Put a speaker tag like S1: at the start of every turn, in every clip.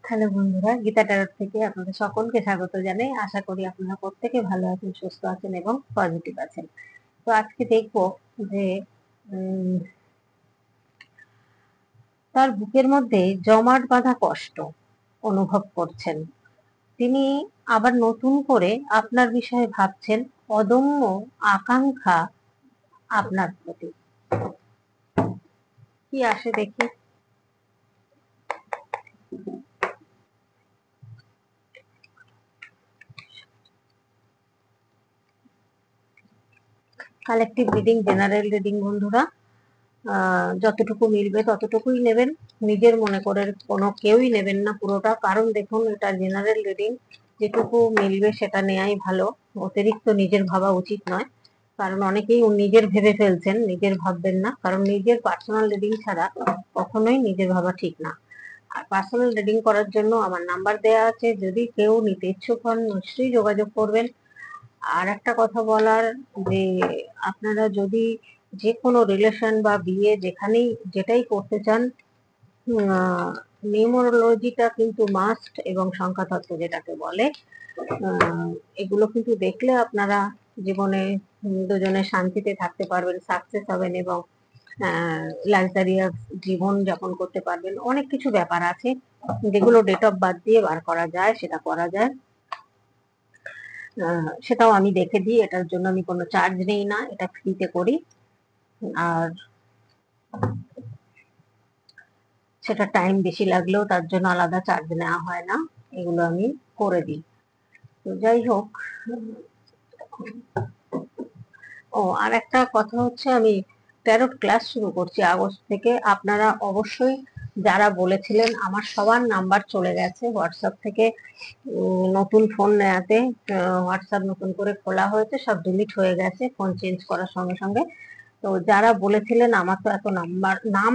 S1: Hello বন্ধুরা, Gita tarot থেকে আপনাদের সকলকে স্বাগত জানাই। আশা করি আপনারা প্রত্যেকে ভালো আছেন, সুস্থ আছেন এবং পজিটিভ আছেন। তো আজকে দেখব যে উম, তার বুকের মধ্যে জমাট বাঁধা কষ্ট অনুভব করছেন। তিনি আবার নতুন করে আপনার বিষয়ে ভাবছেন, অদম্য আকাঙ্ক্ষা আপনার প্রতি। কি আসে দেখি। কালেকটিভ রিডিং, জেনারেল রিডিং বন্ধুরা, যতটুকু মিলবে ততটুকুই নেবেন। নিজের মনে করে কোনো কেউই নেবেন না পুরোটা, কারণ দেখুন এটা জেনারেল রিডিং, যেটুকু মিলবে সেটা নেয়াই ভালো। অতিরিক্ত নিজের ভাবা উচিত নয়, কারণ অনেকেই নিজের ভেবে ফেলছেন, নিজের ভাববেন না, কারণ নিজের পার্সোনাল রিডিং ছাড়া কখনোই নিজের ভাবা ঠিক না। আর পার্সোনাল রিডিং করার জন্য আমার নাম্বার দেয়া আছে, যদি কেউ নিতে ইচ্ছুক হন নিশ্চয়ই যোগাযোগ করবেন। আর একটা কথা বলার, যে আপনারা যদি যে কোনো রিলেশন বা বিয়ে যেখানেই যেটাই করতে চান, নিউমারোলজিটা কিন্তু মাস্ট, এবং সংখ্যাতত্ত্ব যেটাকে বলে, এগুলো কিন্তু দেখলে আপনারা জীবনে দুজনে শান্তিতে থাকতে পারবেন, সাকসেস হবেন এবং লাক্সারিয়াস জীবন যাপন করতে পারবেন। অনেক কিছু ব্যাপার আছে যেগুলো ডেট অফ বার্থ দিয়ে বার করা যায়, সেটা করা যায়। সেটাও আমি দেখে দিই, এটার জন্য আমি কোনো চার্জ নেই না, এটা ফ্রিতে করি। আর সেটা টাইম বেশি লাগলেও তার জন্য আলাদা চার্জ নেওয়া হয় না, এগুলো আমি করে দিই। তো যাই হোক, আর একটা কথা হচ্ছে, আমি ট্যারোট ক্লাস শুরু করছি আগস্ট থেকে। আপনারা অবশ্যই যারা বলেছিলেন, আমার সবার নাম্বার চলে গেছে হোয়াটসঅ্যাপ থেকে। নতুন ফোন নেওয়াতে হোয়াটসঅ্যাপ নতুন করে খোলা হয়েছে, সব ডিলিট হয়ে গেছে ফোন চেঞ্জ করার সঙ্গে সঙ্গে। তো যারা বলেছিলেন, আমার তো এত নাম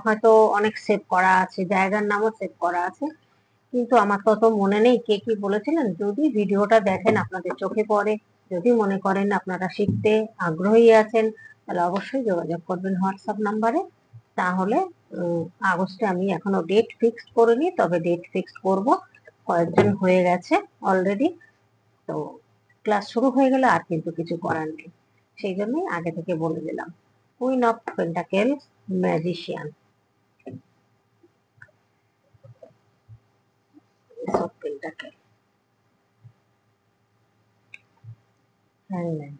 S1: হয়তো অনেক সেভ করা আছে, জায়গার নামও সেভ করা আছে, কিন্তু আমার তো অত মনে নেই কে কি বলেছিলেন। যদি ভিডিওটা দেখেন আপনাদের চোখে পড়ে, যদি মনে করেন আপনারা শিখতে আগ্রহী আছেন, তাহলে অবশ্যই যোগাযোগ করবেন হোয়াটসঅ্যাপ নাম্বারে। তাহলে আগস্টে আমি এখনো ডেট ফিক্সড করিনি, তবে ডেট ফিক্সড করব। কয়েকজন হয়ে গেছে অলরেডি। তো ক্লাস শুরু হয়ে গেলে আর কিন্তু কিছু করার নেই, সেই জন্যই আগে থেকে বলে দিলাম। Queen of pentacles, magician, of pentacle, হ্যাংম্যান,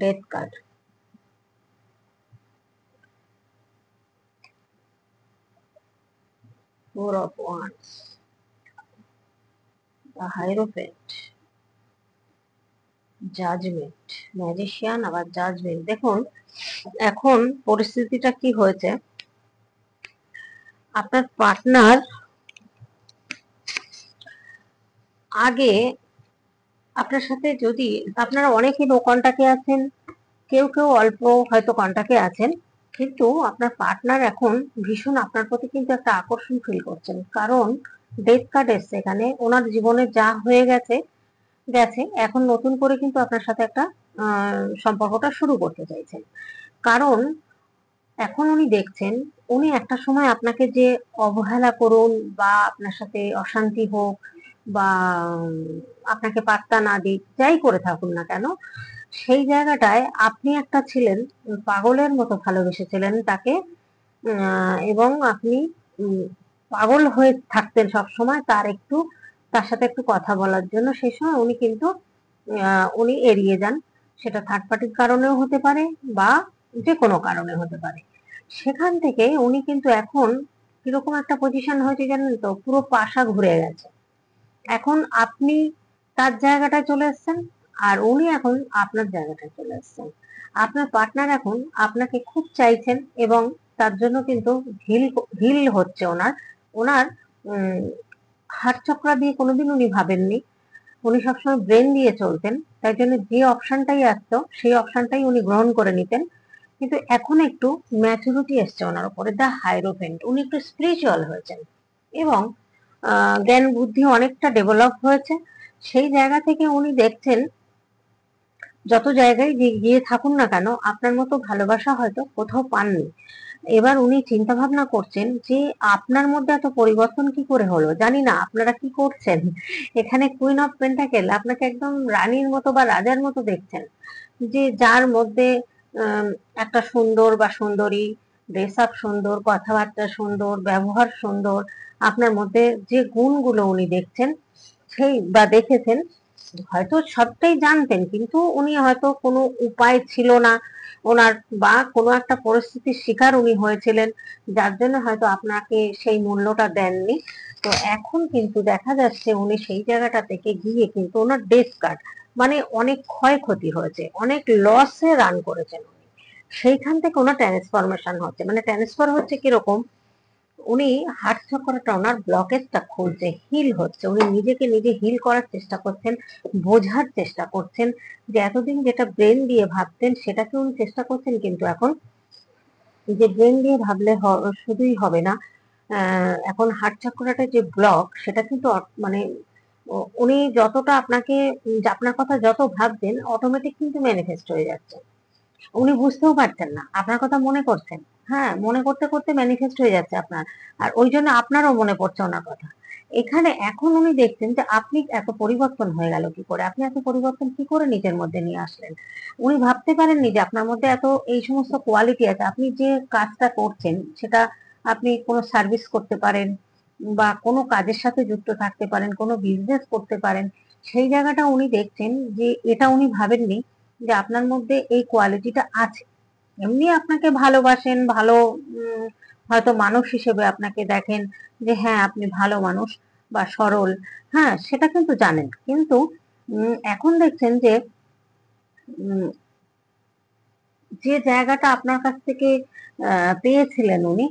S1: death card, four of wands, the hierophant, judgement, magician আবার জাজমেন্ট। দেখুন এখন পরিস্থিতিটা কি হয়েছে, আপনার পার্টনার আগে আপনার সাথে, যদি আপনারা অনেকে নো কন্টাক্টে আছেন, কেউ কেউ অল্প হয়তো কন্টাক্টে আছেন, কিন্তু আপনার পার্টনার এখন ভীষণ আপনার প্রতি কিন্তু একটা আকর্ষণ ফিল করছেন, কারণ ডেথ কার্ড এসছে এখানে। ওনার জীবনে যা হয়ে গেছে গেছে, এখন নতুন করে কিন্তু আপনার সাথে একটা সম্পর্কটা শুরু করতে চাইছেন। কারণ এখন উনি দেখছেন, উনি একটা সময় আপনাকে যে অবহেলা করুন বা আপনার সাথে অশান্তি হোক বা আপনাকে পাত্তা না দিক, যাই করে থাকুন না কেন, সেই জায়গাটায় আপনি একটা ছিলেন, পাগলের মতো ভালোবেসেছিলেন তাকে। এবং আপনি পাগল হয়ে থাকতেন সব সময় তার সাথে একটু কথা বলার জন্য। সেই সময় উনি কিন্তু উনি এড়িয়ে যান, সেটা থার্ড পার্টির কারণেও হতে পারে বা যে কোনো কারণে হতে পারে। সেখান থেকে উনি কিন্তু এখন কিরকম একটা পজিশন হয়েছে জানেন তো, পুরো পাশা ঘুরে গেছে। এখন আপনি তার জায়গাটায় চলে এসেছেন, আর উনি এখন আপনার জায়গাটায় চলে এসেছেন। আপনার পার্টনার এখন আপনাকে খুব চাইছেন, এবং তার জন্য কিন্তু হিল হিল হচ্ছে ওনার। ওনার হার্ট চক্রা দিয়ে কোনোদিন উনি ভাবেননি, উনি সবসময় ব্রেন দিয়ে চলতেন। তাই জন্য যে অপশনটাই আসতো সেই অপশনটাই উনি গ্রহণ করে নিতেন। কিন্তু এখন একটু ম্যাচুরিটি এসছে ওনার উপরে, দ্য হাইরোফেন্ট। উনি একটু স্পিরিচুয়াল হয়েছেন এবং জ্ঞান বুদ্ধি অনেকটা ডেভেলপ হয়েছে। সেই জায়গা থেকে উনি দেখছেন যত জায়গায় গিয়ে থাকুন না কেন আপনার মতো ভালোবাসা হয়তো কোথাও পাননি। এবার উনি চিন্তা ভাবনা করছেন যে আপনার মধ্যে এত পরিবর্তন কি করে হলো, জানি না আপনারা কি করছেন। এখানে কুইন অফ পেন্টাকেল আপনাকে একদম রানীর মতো বা রাজার মতো দেখছেন, যে যার মধ্যে একটা সুন্দর বা সুন্দরী, ড্রেস আপ সুন্দর, কথাবার্তা সুন্দর, ব্যবহার সুন্দর, আপনার মধ্যে যে গুণগুলো উনি দেখছেন সেই বা দেখেছেন, হয়তো সবটাই জানতেন কিন্তু উনি হয়তো কোনো উপায় ছিল না ওনার, বা কোনো একটা পরিস্থিতির শিকার উনি হয়েছিলেন, যার জন্য হয়তো আপনাকে সেই মূল্যটা দেননি। তো এখন কিন্তু দেখা যাচ্ছে উনি সেই জায়গাটা থেকে গিয়ে কিন্তু ওনার ডেথ কার্ড, মানে অনেক ক্ষয়ক্ষতি হয়েছে, অনেক লসে রান করেছেন উনি, সেইখান থেকে ওনার ট্রান্সফরমেশন হচ্ছে। মানে ট্রান্সফার হচ্ছে কিরকম, উনি হার্ট চক্রটা ওনার ব্লকেজটা খুলছে, হিল হচ্ছে, উনি নিজেকে নিজে হিল করার চেষ্টা করছেন, বোঝার চেষ্টা করছেন যে এতদিন যেটা ব্রেন দিয়ে ভাবতেন সেটাকে উনি চেষ্টা করছেন, কিন্তু এখন যে ব্রেন দিয়ে ভাবলে শুধুই হবে না, এখন হার্ট চক্রটা যে ব্লক সেটা কিন্তু মানে উনি যতটা আপনাকে আপনার কথা যত ভাবছেন অটোমেটিক কিন্তু ম্যানিফেস্ট হয়ে যাচ্ছে, উনি বুঝতেও পারছেন না আপনার কথা মনে করছেন। হ্যাঁ, মনে করতে করতে ম্যানিফেস্ট হয়ে যাচ্ছে আপনার, আর ওই জন্য আপনারও মনে পড়ছে ওনার কথা। এখানে এখন উনি দেখছেন যে আপনি এত পরিবর্তন হয়ে গেল কি করে, আপনি এত পরিবর্তন কি করে নিজের মধ্যে নিয়ে আসলেন। উনি ভাবতে পারেননি যে আপনার মধ্যে এত এই সমস্ত কোয়ালিটি আছে, আপনি যে কাজটা করছেন সেটা আপনি কোনো সার্ভিস করতে পারেন, বা কোনো কাজের সাথে যুক্ত থাকতে পারেন, কোনো বিজনেস করতে পারেন, সেই জায়গাটা উনি দেখছেন যে এটা উনি ভাবেননি যে আপনার মধ্যে এই কোয়ালিটিটা আছে। এমনি আপনাকে ভালোবাসেন, ভালো হয়তো মানুষ হিসেবে আপনাকে দেখেন যে হ্যাঁ আপনি ভালো মানুষ বা সরল, হ্যাঁ সেটা কিন্তু জানেন, কিন্তু এখন দেখছেন যে উম, যে জায়গাটা আপনার কাছ থেকে পেয়েছিলেন উনি,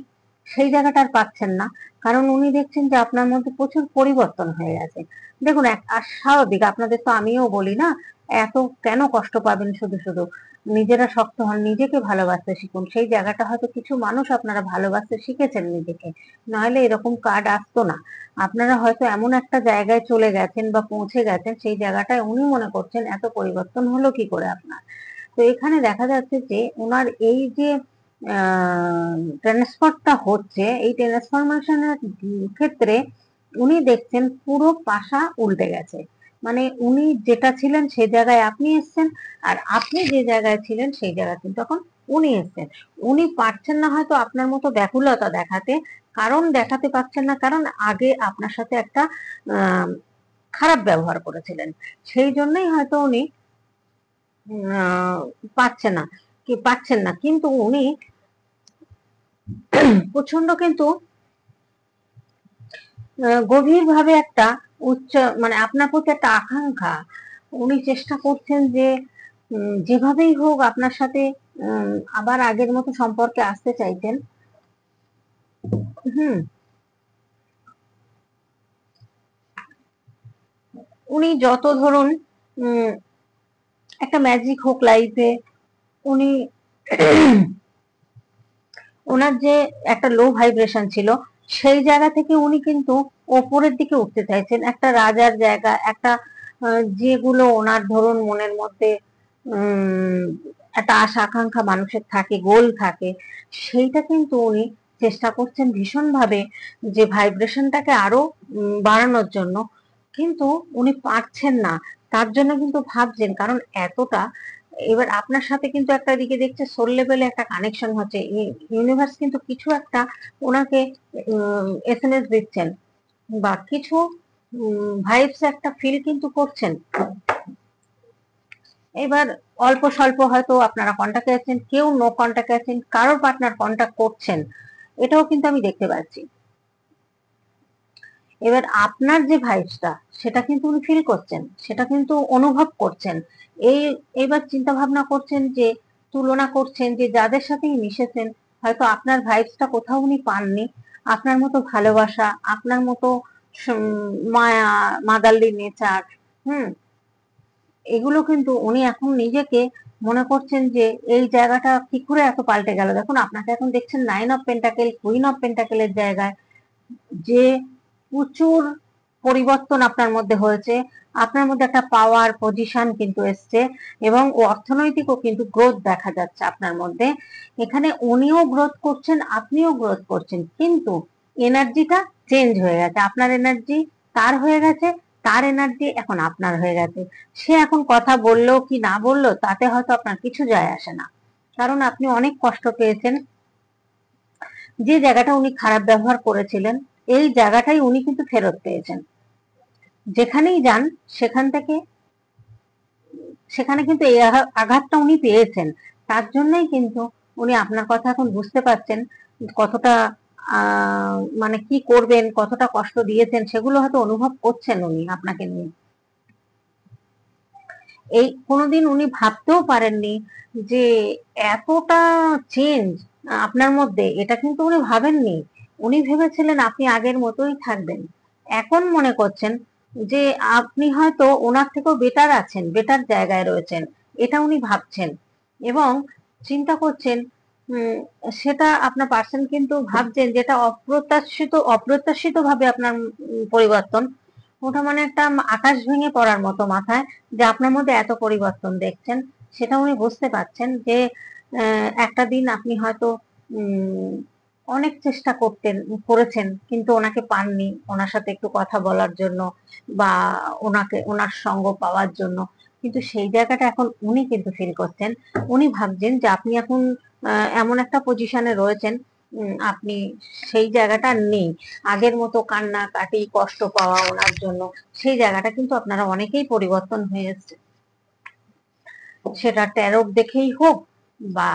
S1: সেই জায়গাটা আর পাচ্ছেন না, কারণ উনি দেখছেন যে আপনার মধ্যে প্রচুর পরিবর্তন হয়ে গেছে। দেখুন আর স্বাভাবিক, আপনাদের তো আমিও বলি না, এত কেন কষ্ট পাবেন শুধু শুধু, নিজেরা শক্ত হন, নিজেকে ভালোবাসতে শিখুন, সেই জায়গাটা হয়তো কিছু মানুষ আপনারা ভালোবাসতে শিখেছেন নিজেকে, নাহলে এরকম কার্ড আসতো না। আপনারা হয়তো এমন একটা জায়গায় চলে গেছেন বা পৌঁছে গেছেন, সেই জায়গাটায় উনি মনে করছেন এত পরিবর্তন হলো কি করে আপনার। তো এখানে দেখা যাচ্ছে যে ওনার এই যে ট্রান্সফারটা হচ্ছে, এই ট্রান্সফরমেশনের ক্ষেত্রে উনি দেখছেন পুরো পাশা উল্টে গেছে, মানে উনি যেটা ছিলেন সেই জায়গায় আপনি এসছেন, আর আপনি যে জায়গায় ছিলেন সেই জায়গায় কিন্তু এখন উনি এসছেন। উনি পারছেন না হয়তো আপনার মতো ব্যাকুলতা দেখাতে, কারণ দেখাতে পারছেন না কারণ আগে আপনার সাথে একটা আহ খারাপ ব্যবহার করেছিলেন, সেই জন্যই হয়তো উনি পাচ্ছে না, পাচ্ছেন না, কিন্তু উনি প্রচন্ড কিন্তু গভীর ভাবে একটা উচ্চ, মানে আপনার প্রতি একটা আকাঙ্ক্ষা, উনি চেষ্টা করছেন যে যেভাবেই হোক আপনার সাথে আবার আগের মতো সম্পর্কে আসতে চাইছেন। হুম, উনি যত ধরুন একটা ম্যাজিক হোক লাইফে, উনি ওনার যে একটা লো ভাইব্রেশন ছিল সেই জায়গা থেকে উনি কিন্তু ওপরের দিকে উঠতে চাইছেন, একটা রাজার জায়গা, একটা যেগুলো ওনার ধরুন মনের মধ্যে উম একটা আশা আকাঙ্ক্ষা মানুষের থাকে, গোল থাকে, সেইটা কিন্তু উনি চেষ্টা করছেন ভীষণ ভাবে যে ভাইব্রেশনটাকে আরো বাড়ানোর জন্য, কিন্তু উনি পারছেন না, তার জন্য কিন্তু ভাবছেন, কারণ এতটা এবার আপনার সাথে কিন্তু একটা দিকে দেখছে সোল লেভেলে একটা কানেকশন হচ্ছে, ইউনিভার্স কিন্তু কিছু একটা ওনাকে এসএমএস দিচ্ছেন, বা কিছু ভাইবস একটা ফিল কিন্তু করছেন। এবার অল্প স্বল্প হয়তো আপনারা কন্ট্যাক্টে আছেন, কেউ নো কন্ট্যাক্টে আছেন, কারোর পার্টনার কন্ট্যাক্ট করছেন, এটাও কিন্তু আমি দেখতে পাচ্ছি। এবার আপনার যে ভাইবসটা সেটা কিন্তু উনি ফিল করছেন, সেটা কিন্তু অনুভব করছেন। এই এবার চিন্তা ভাবনা করছেন যে তুলনা করছেন যে যাদের সাথেই মিশেছেন হয়তো আপনার ভাইবসটা কোথাও উনি পাননি, আপনার মতো ভালোবাসা, আপনার মতো মায়া, মাদারলি নেচার, হুম, এগুলো কিন্তু উনি এখন নিজেকে মনে করছেন যে এই জায়গাটা কি করে এত পাল্টে গেল। দেখুন আপনাকে এখন দেখছেন 9 অফ পেন্টাকেল, কুইন অফ পেন্টাকেলের জায়গায়, যে প্রচুর পরিবর্তন আপনার মধ্যে হয়েছে, আপনার মধ্যে একটা পাওয়ার পজিশন কিন্তু এসছে, এবং অর্থনৈতিকও কিন্তু গ্রোথ দেখা যাচ্ছে আপনার মধ্যে। এখানে উনিও গ্রোথ করছেন, আপনিও গ্রোথ করছেন, কিন্তু এনার্জিটা চেঞ্জ হয়ে গেছে। আপনার এনার্জি তার হয়ে গেছে, তার এনার্জি এখন আপনার হয়ে গেছে। সে এখন কথা বললো কি না বললো তাতে হয়তো আপনার কিছু যায় আসে না, কারণ আপনি অনেক কষ্ট পেয়েছেন। যে জায়গাটা উনি খারাপ ব্যবহার করেছিলেন, এই জায়গাটাই উনি কিন্তু ফেরত পেয়েছেন। যেখানেই যান সেখান থেকে সেখানে কিন্তু এই আঘাতটা উনি পেয়েছেন। তার জন্যই কিন্তু উনি আপনার কথা এখন বুঝতে পারছেন কতটা মানে কি করবেন, কতটা কষ্ট দিয়েছেন সেগুলো হয়তো অনুভব করছেন উনি আপনাকে নিয়ে। এই কোনোদিন উনি ভাবতেও পারেননি যে এতটা চেঞ্জ আপনার মধ্যে, এটা কিন্তু উনি ভাবেননি। উনি ভেবেছিলেন আপনি আগের মতোই থাকবেন। এখন মনে করছেন যে আপনি হয়তো ওনার থেকেও বেটার আছেন, বেটার জায়গায় রয়েছেন, এটা উনি ভাবছেন এবং চিন্তা করছেন। সেটা আপনার পার্সন কিন্তু ভাবছেন যেটা অপ্রত্যাশিত ভাবে আপনার পরিবর্তন, ওটা মানে একটা আকাশ ভেঙে পড়ার মতো মাথায়, যে আপনার মধ্যে এত পরিবর্তন দেখছেন। সেটা উনি বুঝতে পারছেন যে একটা দিন আপনি হয়তো অনেক চেষ্টা করেছেন কিন্তু ওনাকে পাননি, ওনার সাথে একটু কথা বলার জন্য বা ওনার সঙ্গ পাওয়ার জন্য, কিন্তু সেই জায়গাটা এখন উনি কিন্তু ফিল করছেন। উনি ভাবছেন যে আপনি এখন এমন একটা পজিশনে রয়েছেন, আপনি সেই জায়গাটা নেই। আগের মতো কান্নাকাটি কষ্ট পাওয়া ওনার জন্য, সেই জায়গাটা কিন্তু আপনারা অনেকেই পরিবর্তন হয়ে এসছে। সেটা ট্যারোট দেখেই হোক বা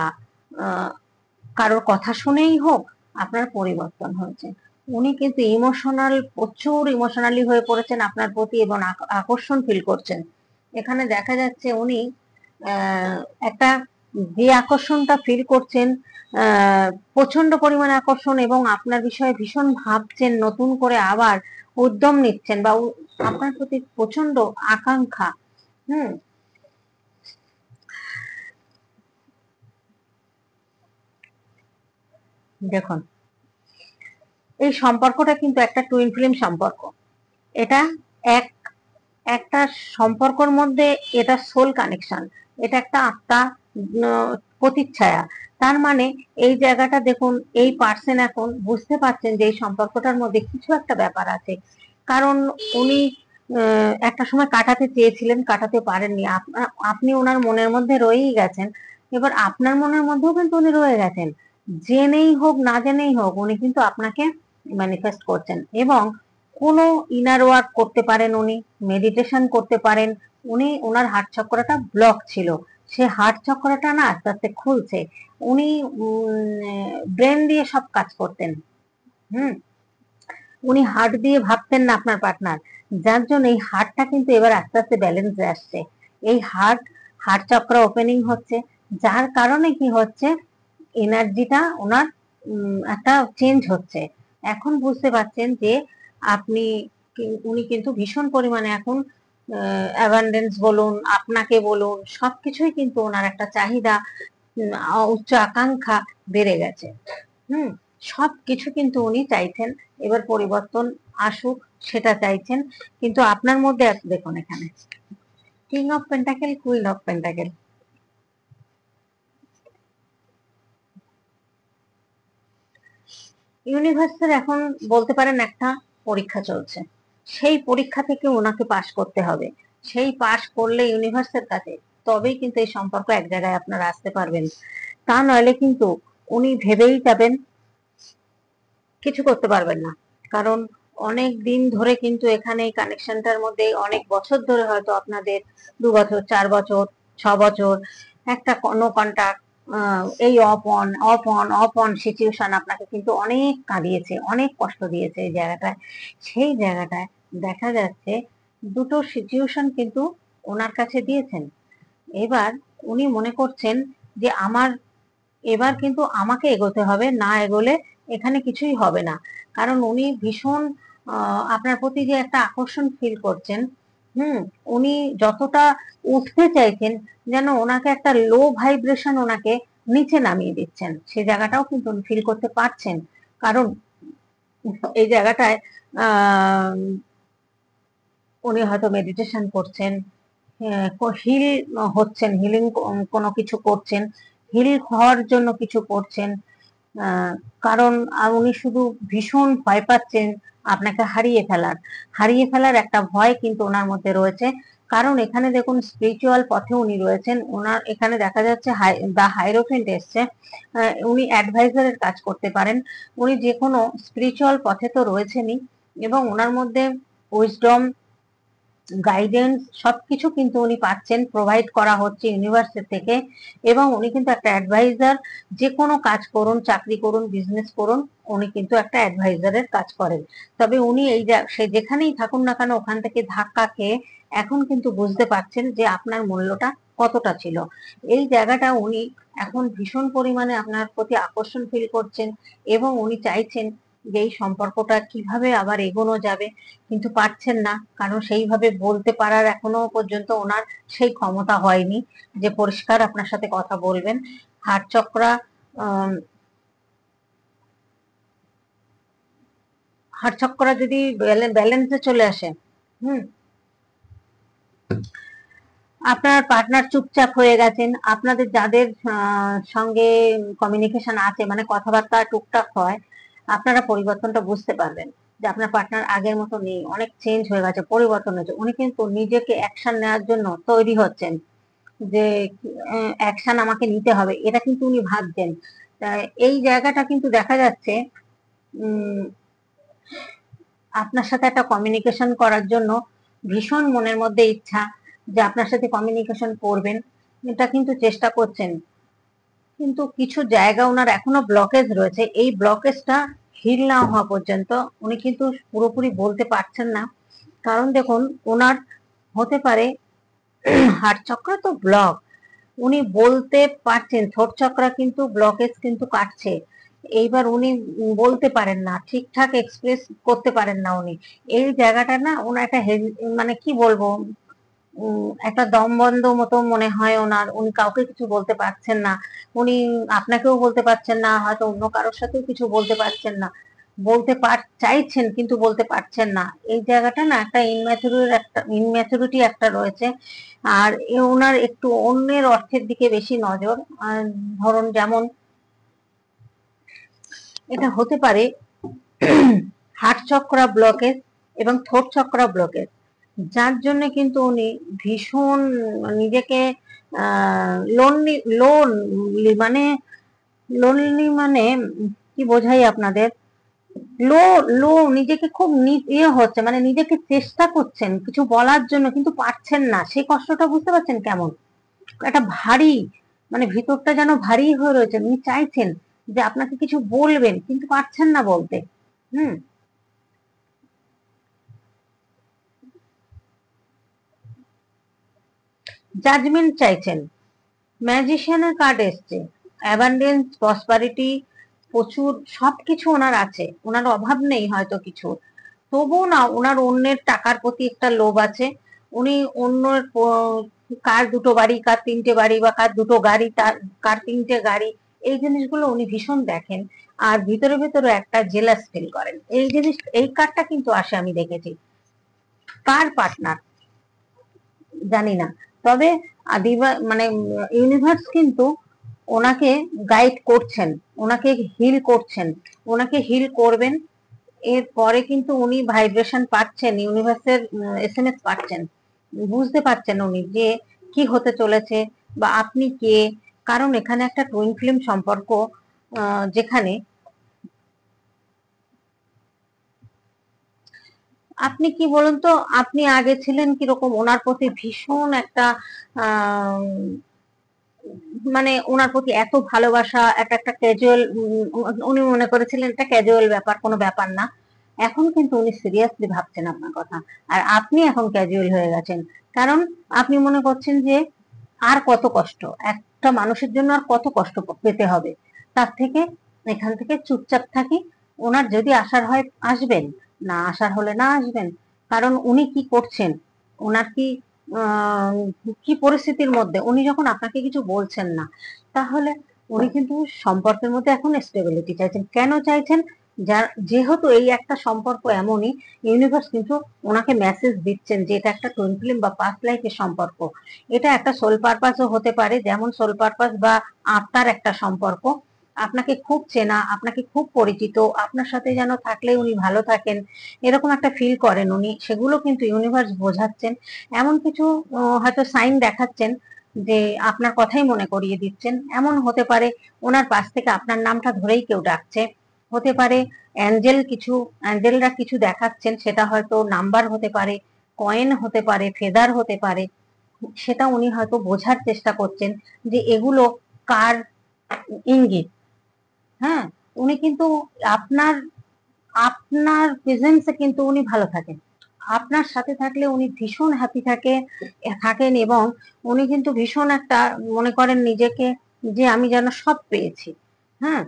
S1: কারোর কথা শুনেই হোক, আপনার পরিবর্তন হয়েছে। উনি কিন্তু প্রচুর ইমোশনালি হয়ে পড়েছেন আপনার প্রতি এবং আকর্ষণ ফিল করছেন। এখানে দেখা যাচ্ছে উনি একটা যে আকর্ষণটা ফিল করছেন, প্রচন্ড পরিমাণে আকর্ষণ, এবং আপনার বিষয়ে ভীষণ ভাবছেন, নতুন করে আবার উদ্যম নিচ্ছেন বা আপনার প্রতি প্রচন্ড আকাঙ্ক্ষা। দেখুন, এই সম্পর্কটা কিন্তু একটা টুইন ফ্লেম সম্পর্ক। এটা এক একটা সম্পর্কের মধ্যে এটা সোল কানেকশন, এটা একটা আত্মা প্রতিচ্ছায়া। তার মানে এই জায়গাটা দেখুন, এই পার্সন এখন বুঝতে পারছেন যে এই সম্পর্কটার মধ্যে কিছু একটা ব্যাপার আছে, কারণ উনি একটা সময় কাটাতে চেয়েছিলেন, কাটাতে পারেননি। আপনি ওনার মনের মধ্যে রয়েই গেছেন। এবার আপনার মনের মধ্যেও কিন্তু উনি রয়ে গেছেন, জেনেই হোক না জেনেই হোক উনি কিন্তু আপনাকে ম্যানিফেস্ট করছেন। এবং কোনো ইনার ওয়ার্ক করতে পারেন, উনি মেডিটেশন করতে পারেন। ওনার হার্ট চক্রটা ব্লক ছিল, সে হার্ট চক্রটা না আস্তে আস্তে খুলছে। উনি ব্রেন দিয়ে সব কাজ করতেন, হুম, উনি হার্ট দিয়ে ভাবতেন না আপনার পার্টনার, যার জন্য এই হার্টটা কিন্তু এবার আস্তে আস্তে ব্যালেন্সে আসছে। এই হার্ট চক্র ওপেনিং হচ্ছে, যার কারণে কি হচ্ছে, এনার্জিটা ওনার একটা চেঞ্জ হচ্ছে। এখন বুঝতে পারছেন যে আপনি উনি কিন্তু ভীষণ পরিমাণে এখন অ্যাবান্ডেন্স বলুন, আপনাকে বলুন, সবকিছুই কিন্তু ওনার একটা চাহিদা, উচ্চ আকাঙ্ক্ষা বেড়ে গেছে। সবকিছু কিন্তু উনি চাইছেন এবার পরিবর্তন আসুক, সেটা চাইছেন। কিন্তু আপনার মধ্যে দেখুন, এখানে king of pentacle, queen of pentacle, ইউনিভার্সের এখন বলতে পারেন একটা পরীক্ষা চলছে। সেই পরীক্ষা থেকে ওনাকে পাশ করতে হবে। সেই পাশ করলে ইউনিভার্সের কাছে তবেই কিন্তু এই সম্পর্ক এক জায়গায় আপনারা আসতে পারবেন। তা নইলে কিন্তু উনি ভেবেই যাবেন, কিছু করতে পারবেন না। কারণ অনেক দিন ধরে কিন্তু এখানে এই কানেকশনটার মধ্যে অনেক বছর ধরে হয়তো আপনাদের 2 বছর, 4 বছর, 6 বছর একটা কোনো কন্টাক্ট, এই অফ অন সিচুয়েশন আপনাকে কিন্তু অনেক কাঁদিয়েছে, অনেক কষ্ট দিয়েছে এই জায়গাটায়। সেই জায়গাটায় দেখা যাচ্ছে দুটো সিচুয়েশন কিন্তু ওনার কাছে দিয়েছেন। এবার উনি মনে করছেন যে এবার কিন্তু আমাকে এগোতে হবে, না এগোলে এখানে কিছুই হবে না। কারণ উনি ভীষণ আপনার প্রতি যে একটা আকর্ষণ ফিল করছেন, উনি যতটা উঠতে চাইছেন, যেন ওনাকে একটা লো ভাইব্রেশন ওনাকে নিচে নামিয়ে দিচ্ছেন, সেই জায়গাটাও কিন্তু উনি ফিল করতে পারছেন। কারণ এই জায়গাটায় উনি হয়তো মেডিটেশন করছেন, হিল হচ্ছেন, হিলিং কোনো কিছু করছেন, হিল হওয়ার জন্য কিছু করছেন। কারণ উনি শুধু ভীষণ ভয় পাচ্ছেন আপনাকে হারিয়ে ফেলার একটা ভয় কিন্তু ওনার মধ্যে রয়েছে। কারণ এখানে দেখুন স্পিরিচুয়াল পথে উনি রয়েছেন, ওনার এখানে দেখা যাচ্ছে দা হাইরোফেন্ট এসছে। উনি অ্যাডভাইজারের কাজ করতে পারেন, উনি যে কোনো স্পিরিচুয়াল পথে তো রয়েছেনই, এবং ওনার মধ্যে উইজডম, গাইডেন্স সবকিছু কিন্তু উনি পাচ্ছেন, প্রোভাইড করা হচ্ছে ইউনিভার্সের থেকে। এবং উনি কিন্তু একটা অ্যাডভাইজার, যে কোনো কাজ করুন, চাকরি করুন, বিজনেস করুন, উনি কিন্তু একটা অ্যাডভাইজারের কাজ করেন। তবে উনি সে যেখানেই থাকুন না কেন ওখান থেকে ধাক্কা খেয়ে এখন কিন্তু বুঝতে পারছেন যে আপনার মূল্যটা কতটা ছিল। এই জায়গাটা উনি এখন ভীষণ পরিমাণে আপনার প্রতি আকর্ষণ ফিল করছেন, এবং উনি চাইছেন যে এই সম্পর্কটা কিভাবে আবার এগোনো যাবে, কিন্তু পারছেন না, কারণ সেইভাবে বলতে পারার এখনো পর্যন্ত ওনার সেই ক্ষমতা হয়নি যে পরিষ্কার আপনার সাথে কথা বলবেন। হার্ট চক্রা, হার্ট চক্রা যদি ব্যালেন্সে চলে আসে, হুম, আপনার পার্টনার চুপচাপ হয়ে গেছেন, আপনাদের যাদের সঙ্গে কমিউনিকেশন আছে, মানে কথাবার্তা টুকটাক হয়, আপনারা পরিবর্তনটা বুঝতে পারবেন যে আপনার পার্টনার আগের মতো নেই, অনেক চেঞ্জ হয়ে গেছে, পরিবর্তন হয়েছে। উনি কিন্তু নিজেকে অ্যাকশন নেওয়ার জন্য তৈরি হচ্ছেন, যে অ্যাকশন আমাকে নিতে হবে, এটা কিন্তু উনি ভাবছেন। এই জায়গাটা কিন্তু দেখা যাচ্ছে উম আপনার সাথে একটা কমিউনিকেশন করার জন্য ভীষণ মনের মধ্যে ইচ্ছা যে আপনার সাথে কমিউনিকেশন করবেন, এটা কিন্তু চেষ্টা করছেন। কিন্তু কিছু জায়গা ওনার এখনো ব্লকেজ রয়েছে, এই ব্লকেজটা হিল না হওয়া পর্যন্ত উনি কিন্তু পুরোপুরি বলতে পারছেন না। কারণ দেখুন ওনার হতে পারে হার্ট চক্র তো ব্লক, উনি বলতে পারছেন, থ্রোট চক্রা কিন্তু ব্লকেজ কিন্তু কাটছে। এইবার উনি বলতে পারেন না, ঠিকঠাক এক্সপ্রেস করতে পারেন না উনি। এই জায়গাটা না ওনার একটা মানে কি বলবো, একটা দম বন্ধ মতো মনে হয় ওনার, উনি কাউকে কিছু বলতে পারছেন না। উনি আপনাকেও বলতে পারছেন না, হয়তো অন্য কারোর সাথেও কিছু বলতে পারছেন না, চাইছেন কিন্তু বলতে পারছেন না। এই জায়গাটা না একটা ইনম্যাচুরিটি একটা রয়েছে। আর ওনার একটু অন্যের অর্থের দিকে বেশি নজর। ধরুন যেমন এটা হতে পারে হার্ট চক্রা ব্লকেজ এবং থ্রোট চক্রা ব্লকেজ, যার জন্য কিন্তু উনি ভীষণ নিজেকে লোনলি মানে লোনলি মানে কি বোঝাই আপনাদের, লো লো নিজেকে খুব হচ্ছে, মানে নিজেকে চেষ্টা করছেন কিছু বলার জন্য কিন্তু পারছেন না, সেই কষ্টটা বুঝতে পারছেন কেমন একটা ভারী, মানে ভিতরটা যেন ভারী হয়ে রয়েছে, উনি চাইছেন যে আপনাকে কিছু বলবেন কিন্তু পারছেন না বলতে। হুম, জাজমেন্ট চাইছেন। ম্যাজিশিয়ানের কার্ড এসছে, অ্যাবান্ডেন্স, প্রসপারিটি, প্রচুর সবকিছু ওনার আছে, ওনার অভাব নেই হয়তো কিছু, তবুও না ওনার অন্যের টাকার প্রতি একটা লোভ আছে। উনি অন্যের কার দুটো বাড়ি, কার তিনটে বাড়ি, বা কার দুটো গাড়ি, তার কার তিনটে গাড়ি, এই জিনিসগুলো উনি ভীষণ দেখেন। আর ভিতরে ভিতরে একটা জেলাস ফিল করেন, এই জিনিস, এই কার্ডটা কিন্তু আসে আমি দেখেছি। কার পার্টনার জানি না, তবে মানে ইউনিভার্স কিন্তু ওনাকে গাইড করছেন, ওনাকে হিল করছেন, ওনাকে হিল করবেন। এর পরে কিন্তু উনি ভাইব্রেশন পাচ্ছেন, ইউনিভার্সের এসএমএস পাচ্ছেন, বুঝতে পারছেন উনি যে কি হতে চলেছে বা আপনি কে। কারণ এখানে একটা টুইন ফ্লেম সম্পর্ক, যেখানে আপনি কি বলুন তো, আপনি আগে ছিলেন কিরকম ওনার প্রতি ভীষণ একটা আহ মানে ওনার প্রতি এত ভালোবাসা, একটা একটা ক্যাজুয়াল, উনি মনে করেছিলেন এটা ক্যাজুয়াল ব্যাপার, কোনো ব্যাপার না। এখন কিন্তু উনি সিরিয়াসলি ভাবছেন আপনার কথা, আর আপনি এখন ক্যাজুয়াল হয়ে গেছেন। কারণ আপনি মনে করছেন যে আর কত কষ্ট, একটা মানুষের জন্য আর কত কষ্ট পেতে হবে, তার থেকে এখান থেকে চুপচাপ থাকি। ওনার যদি আসার হয় আসবেন, না আসার হলে না আসবেন। কারণ উনি কি করছেন, ওনার কি আহ, কি পরিস্থিতির মধ্যে, উনি যখন আপনাকে কিছু বলছেন না, তাহলে উনি কিন্তু সম্পর্কের মধ্যে এখন স্টেবিলিটি চাইছেন। কেন চাইছেন? যার যেহেতু এই একটা সম্পর্ক এমনই, ইউনিভার্স কিন্তু ওনাকে মেসেজ দিচ্ছেন যে এটা একটা টুইন ফ্লেম বা পাস্ট লাইফের সম্পর্ক। এটা একটা সোল পারপাসও হতে পারে, যেমন সোল পারপাস বা আত্মার একটা সম্পর্ক। আপনাকে খুব চেনা, আপনাকে খুব পরিচিত, আপনার সাথে যেন থাকলে উনি ভালো থাকেন, এরকম একটা ফিল করেন উনি, সেগুলো কিন্তু ইউনিভার্স বোঝাচ্ছেন। এমন কিছু হয়তো সাইন দেখাচ্ছেন যে আপনার কথাই মনে করিয়ে দিচ্ছেন। এমন হতে পারে ওনার পাশ থেকে আপনার নামটা ধরেই কেউ ডাকছে, হতে পারে অ্যাঞ্জেলরা কিছু দেখাচ্ছেন, সেটা হয়তো নাম্বার হতে পারে, কয়েন হতে পারে, ফেদার হতে পারে। সেটা উনি হয়তো বোঝার চেষ্টা করছেন যে এগুলো কার ইঙ্গিত। হ্যাঁ, উনি কিন্তু আপনার আপনার প্রেজেন্সে কিন্তু উনি ভালো থাকেন, আপনার সাথে থাকলে উনি ভীষণ হ্যাপি থাকেন, এবং উনি কিন্তু ভীষণ একটা মনে করেন নিজেকে যে আমি যেন সব পেয়েছি। হ্যাঁ,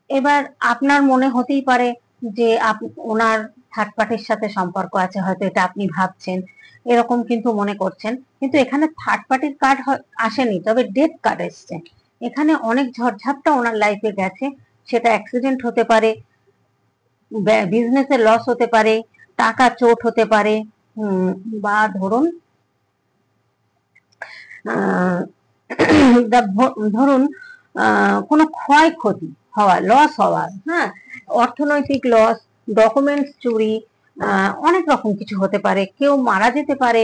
S1: এবার আপনার মনে হতেই পারে যে ওনার থার্ড পার্টির সাথে সম্পর্ক আছে, হয়তো এটা আপনি ভাবছেন, এরকম কিন্তু মনে করছেন। কিন্তু এখানে থার্ড পার্টির কার্ড আসেনি, তবে ডেথ কার্ড এসছে। এখানে অনেক ঝড়ঝাপটা ওনার লাইফে গেছে, সেটা অ্যাক্সিডেন্ট হতে পারে, বিজনেসের লস হতে পারে, টাকা চোট হতে পারে, বা ধরুন আহ, ধরুন কোনো ক্ষয়ক্ষতি হওয়া, লস হওয়া, হ্যাঁ, অর্থনৈতিক লস, ডকুমেন্টস চুরি, অনেক রকম কিছু হতে পারে, কেউ মারা যেতে পারে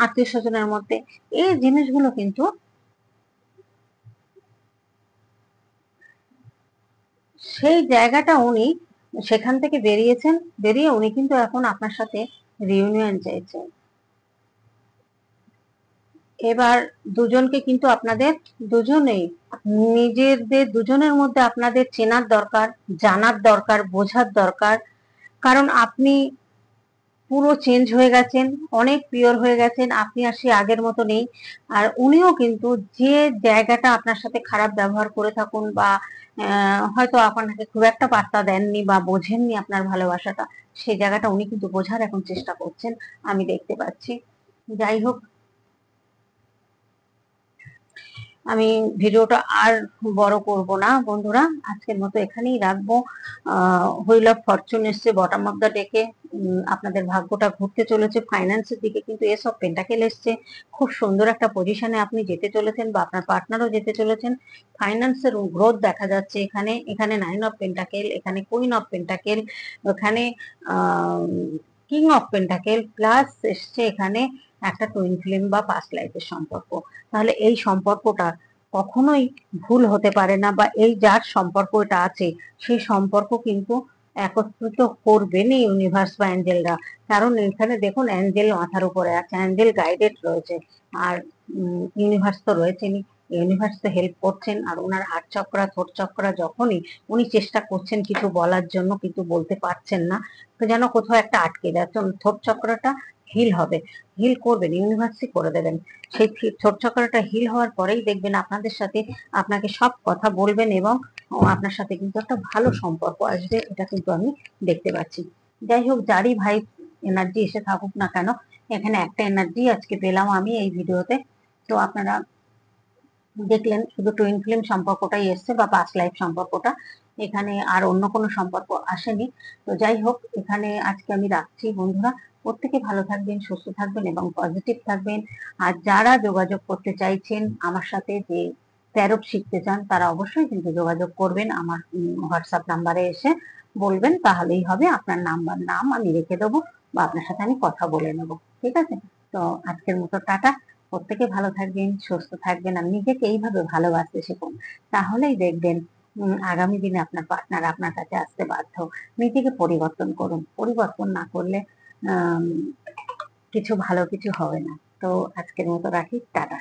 S1: আত্মীয় স্বজনের মধ্যে। এই জিনিসগুলো কিন্তু সেই জায়গাটা উনি সেখান থেকে বেরিয়েছেন, বেরিয়ে উনি কিন্তু এখন আপনার সাথে রিউনিয়ন চাইছেন। এবার দুজনকে কিন্তু আপনাদের দুজনেই নিজেদের দুজনের মধ্যে আপনাদের চেনার দরকার, জানার দরকার, বোঝার দরকার। কারণ আপনি পুরো চেঞ্জ হয়ে গেছেন, অনেক পিওর হয়ে গেছেন, আপনি আর সে আগের মতো নেই। আর উনিও কিন্তু যে জায়গাটা আপনার সাথে খারাপ ব্যবহার করে থাকুন, বা হয়তো আপনাকে খুব একটা পাত্তা দেননি বা বোঝেননি আপনার ভালোবাসাটা, সেই জায়গাটা উনি কিন্তু বোঝার এখন চেষ্টা করছেন, আমি দেখতে পাচ্ছি। যাই হোক, আমি ভিডিওটা আর বড় করব না বন্ধুরা, আজকের মতো এখানেই রাখবো। হুইল অফ ফরচুন এসছে বটম অফ দ্য ডেকে, আপনাদের ভাগ্যটা ঘুরতে চলেছে ফাইন্যান্সের দিকে, কিন্তু এস অফ পেন্টাকেল এসছে। খুব সুন্দর একটা পজিশনে আপনি যেতে চলেছেন, বা আপনার পার্টনারও যেতে চলেছেন। ফাইন্যান্সের গ্রোথ দেখা যাচ্ছে এখানে, এখানে 9 অফ পেন্টাকেল, এখানে কুইন অফ পেন্টাকেল, এখানে কিং অফ পেন্টাকেল, প্লাস এসছে এখানে একটা টুইন ফ্লেম বা পাস্ট লাইফের সম্পর্ক। তাহলে এই সম্পর্কটা কখনোই ভুল হতে পারে না, বা এই যার সম্পর্ক এটা আছে সেই সম্পর্ক কিন্তু একত্রিত করবেনই ইউনিভার্স বা অ্যাঞ্জেলরা। কারণ এখানে দেখুন অ্যাঞ্জেল মাথার উপরে আছে, অ্যাঞ্জেল গাইডেড রয়েছে, আর ইউনিভার্স তো রয়েছেনই। ইউনিভার্স তো হেল্প করছেন, আর ওনার হার্ট চক্রা, থ্রোট চক্রা যখনই উনি চেষ্টা করছেন কিছু বলার জন্য কিন্তু বলতে পারছেন না, তো যেন কোথাও একটা আটকে যাচ্ছে। থ্রোট চক্রাটা হিল হবে, হিল করবেন, ইউনিভার্সই করে দেবেন। সেই থ্রোট চক্রাটা হিল হওয়ার পরেই দেখবেন আপনাদের সাথে আপনাকে সব কথা বলবেন, এবং আপনার সাথে কিন্তু একটা ভালো সম্পর্ক আসবে, এটা কিন্তু আমি দেখতে পাচ্ছি। যাই হোক, যারই ভাই এনার্জি এসে থাকুক না কেন, এখানে একটা এনার্জি আজকে পেলাম আমি এই ভিডিওতে। তো আপনারা দেখলেন শুধু টুইন ফ্লেম সম্পর্কটাই এসছে, বা পাস্ট লাইফ সম্পর্কটা, এখানে আর অন্য কোনো সম্পর্ক আসেনি। তো যাই হোক, এখানে আজকে আমি রাখছি বন্ধুরা। প্রত্যেকে ভালো থাকবেন, সুস্থ থাকবেন এবং পজিটিভ থাকবেন। আর যারা যোগাযোগ করতে চাইছেন আমার সাথে, যে ট্যারোট শিখতে চান, তারা অবশ্যই কিন্তু যোগাযোগ করবেন, আমার হোয়াটসঅ্যাপ নাম্বারে এসে বলবেন, তাহলেই হবে। আপনার নাম আমি রেখে দেবো, বা আপনার সাথে আমি কথা বলে নেবো, ঠিক আছে? তো আজকের মতো টাটা। প্রত্যেকে ভালো থাকবেন, সুস্থ থাকবেন, আর নিজেকে এইভাবে ভালোবাসতে শিখুন। তাহলেই দেখবেন আগামী দিনে আপনার পার্টনার আপনার কাছে আসতে বাধ্য। নিজেকে পরিবর্তন করুন, পরিবর্তন না করলে কিছু ভালো কিছু হবে না। তো আজকের মতো রাখি, টাটা।